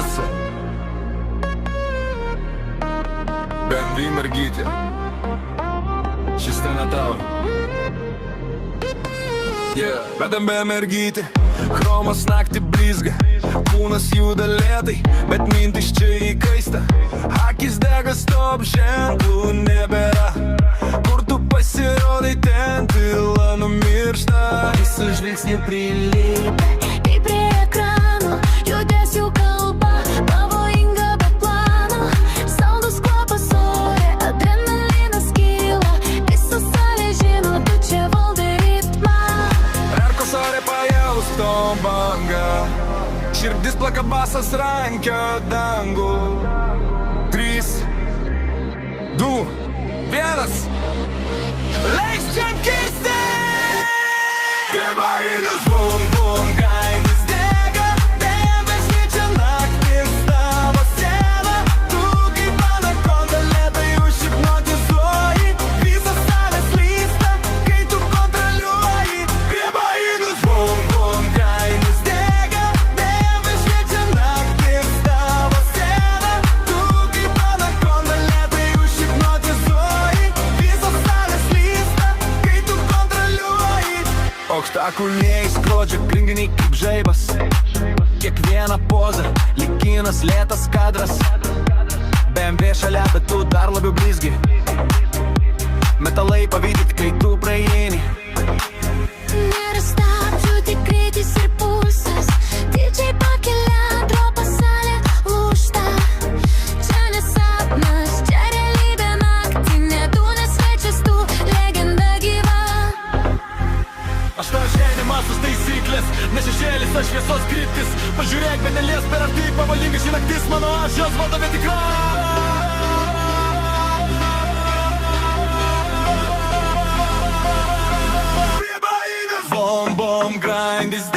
серце. BMW mergytė, čista Natau. BMW mergytė, chromas naktį blizga, kūnas juda lėtai, bet mintis čia įkaista. Akis dega, stop, ženklų nebėra. Kur tu pasirodai, ten tyla numiršta. Visų žvilgsnių prilipę į prie ekrano, judesių kalba, pavojinga be plano. Saldus kvapas ore, adrenalinas kyla, visa salė žino, tu čia valdai ritmą. Erkos ore pajaus to banga, širdis plaka, basas rankio dangų. 3, 2, 1. Leisčiam kirsti! Gabarinis bum bum, grindis dega, debes šviečia naktis tavo sieną. Tu kaip anakonda lėtai užhipnotizuoji, visa salė slysta, kai tu kontroliuoji. Gabarinis bum bum, grindis dega, debes šviečia naktis tavo sieną. Tu kaip anakonda lėtai užhipnotizuoji, visa salė slysta, kai tu kontroliuoji. Aukštakulniai skrodžia grindinį kaip žaibas, kiekviena poza, lyginas lėtas kadras. BMW šalia, bet tu dar labiau blizgi, metalai pavydit, kai tu praeini. Nėra stabdžių, tik greitis ir pulsas, didžiai pakelia, dropa salė lūžta. Čia ne sapnas, čia realybė naktį, ne tu, ne svečias tu, legenda gyva. Aš tau ženimasus taisyklės, ne šešėlis, aš šviesos kryptis. Pažiūrėk, bet nelies per arti, pavojinga ši naktis, mano aš jos vadovė tikra. Bom, bom, grindis